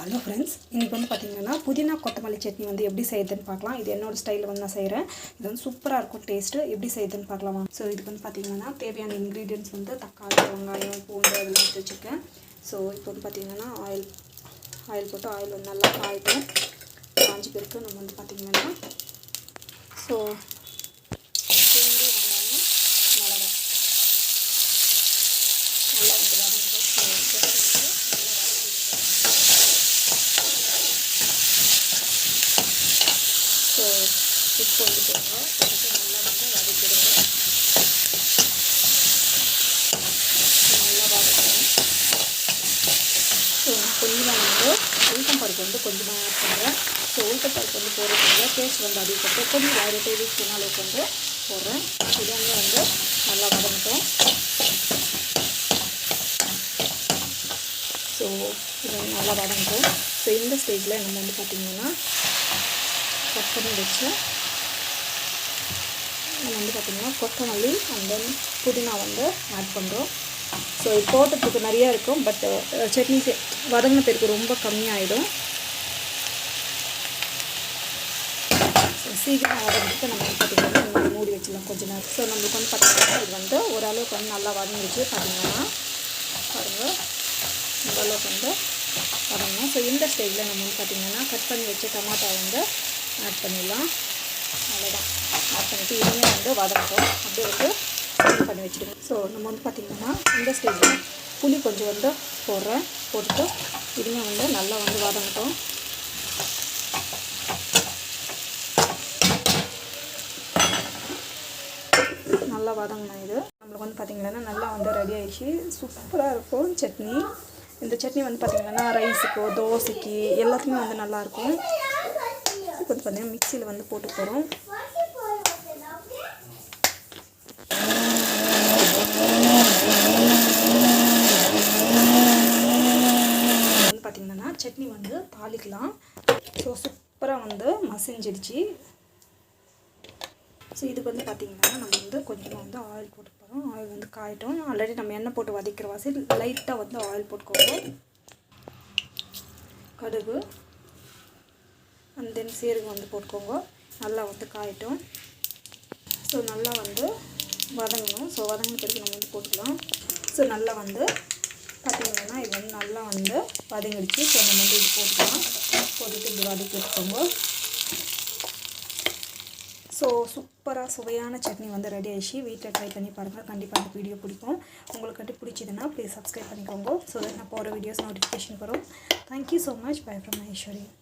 Hello friends, இன்றைக்கி வந்து பார்த்திங்கன்னா புதினா கொத்தமல்லி சட்னி வந்து எப்படி செய்யுதுன்னு பார்க்கலாம். இது என்னோடய ஸ்டைலில் வந்து நான் செய்கிறேன். இது வந்து சூப்பராக இருக்கும் டேஸ்ட்டு. எப்படி செய்யுதுன்னு பார்க்கலாமா? ஸோ இதுக்கு வந்து பார்த்திங்கன்னா தேவையான இன்க்ரீடியன்ட்ஸ் வந்து தக்காளி, வெங்காயம், பூண்டு அதெல்லாம் எடுத்து வச்சுருக்கேன். ஸோ இப்போ வந்து பார்த்திங்கன்னா ஆயில் போட்டு ஆயில் வந்து நல்லா காய்ட்டும். காஞ்சி பிறகு நம்ம வந்து பார்த்திங்கன்னா ஸோ பூண்டு, வெங்காயம், மிளகா நல்லா வந்து வதங்கிட்டோம். ஸோ ஸோ உப்பு வந்து போடுங்க, போட்டு நல்லா வந்து வதக்கிடுங்க. நல்லா வதக்கணும். ஸோ கொஞ்சமாக வந்து உளுத்தம் பருப்பு வந்து கொஞ்சமாக ஆட் பண்ணுறேன். ஸோ உளுத்தம் பருப்பு வந்து போடுறதுனால டேஸ்ட் வந்து அதிகப்பட்டு கொஞ்சம் 1 டேபிள் ஸ்பூன் அளவுக்கு வந்து போடுறேன். இதாங்க வந்து நல்லா வதங்கிட்டோம். ஸோ இது நல்லா வதங்கிட்டோம். ஸோ இந்த ஸ்டேஜில் நம்ம வந்து பார்த்திங்கன்னா கட் பண்ணி வச்சு நம்ம வந்து பார்த்திங்கன்னா கொத்தமல்லி அண்ட் தென் புதினா வந்து ஆட் பண்ணுறோம். ஸோ இது தோட்டத்துக்கு நிறையா இருக்கும், பட் சட்னி வதங்கின பேருக்கு ரொம்ப கம்மியாகிடும். ஸோ சீக்கிரம் வதங்கிட்டு நம்ம வந்து பார்த்திங்கன்னா மூடி வச்சிடலாம் கொஞ்சம் நேரம். ஸோ நம்மளுக்கு வந்து பார்த்திங்கன்னா இது வந்து ஓரளவுக்கு வந்து நல்லா வதங்கிடுச்சு. பார்த்திங்கன்னா பாருங்கள், இந்த அளவுக்கு வந்து வதங்கணும். ஸோ இந்த ஸ்டேஜில் நம்ம வந்து பார்த்திங்கன்னா கட் பண்ணி வச்ச டமாட்டோ வந்து ஆட் பண்ணிடலாம். அவ்வளோதான். ஆட் பண்ணிவிட்டு இதுவுமே வந்து வதங்கட்டும். அப்படியே வந்து க்ளீன் பண்ணி வச்சுடுங்க. ஸோ நம்ம வந்து பார்த்திங்கன்னா இந்த ஸ்டேஜில் புளி கொஞ்சம் வந்து போட்டுட்டு இதுவுமே வந்து நல்லா வந்து வதங்கட்டும். நல்லா வதங்கணும். இது நம்மளுக்கு வந்து பார்த்திங்கன்னா நல்லா வந்து ரெடி ஆகிடுச்சு. சூப்பராக இருக்கும் சட்னி. இந்த சட்னி வந்து பார்த்திங்கன்னா ரைஸுக்கோ தோசைக்கு எல்லாத்துக்குமே வந்து நல்லாயிருக்கும். இப்போ வந்து பார்த்திங்கன்னா மிக்சியில் வந்து போட்டு போகிறோம். வந்து பார்த்திங்கன்னா சட்னி வந்து தாளிக்கலாம். ஸோ சூப்பராக வந்து மசிஞ்சிடுச்சு. ஸோ இதுக்கு வந்து பார்த்திங்கன்னா நம்ம வந்து கொஞ்சமாக வந்து ஆயில் போட்டு போகிறோம். ஆயில் வந்து காயட்டும். ஆல்ரெடி நம்ம எண்ணெய் போட்டு வதக்கிற வாசி லைட்டாக வந்து ஆயில் போட்டுக்கோங்க. கடுகு அண்ட் தென் சீரகம் வந்து போட்டுக்கோங்க. நல்லா வந்து காயட்டும். ஸோ நல்லா வந்து வதங்கணும். ஸோ வதங்கின பிறகு நம்ம வந்து போட்டுக்கலாம். ஸோ நல்லா வந்து பார்த்திங்கன்னா இது வந்து நல்லா வந்து வதங்கிடுச்சு. ஸோ நம்ம வந்து இது போட்டுக்கலாம். போட்டுட்டு இப்படி வதக்கி வச்சுக்கோங்க. ஸோ சூப்பராக சுவையான சட்னி வந்து ரெடி ஆகிடுச்சு. வீட்டில் ட்ரை பண்ணி பாருங்கள். கண்டிப்பாக இந்த வீடியோ பிடிக்கும். உங்களுக்கு பிடிச்சதுன்னா ப்ளீஸ் சப்ஸ்கிரைப் பண்ணிக்கோங்க. ஸோ தட் நான் போகிற வீடியோஸ் நோட்டிஃபிகேஷன் வரும். Thank you so much. By from Maheswari.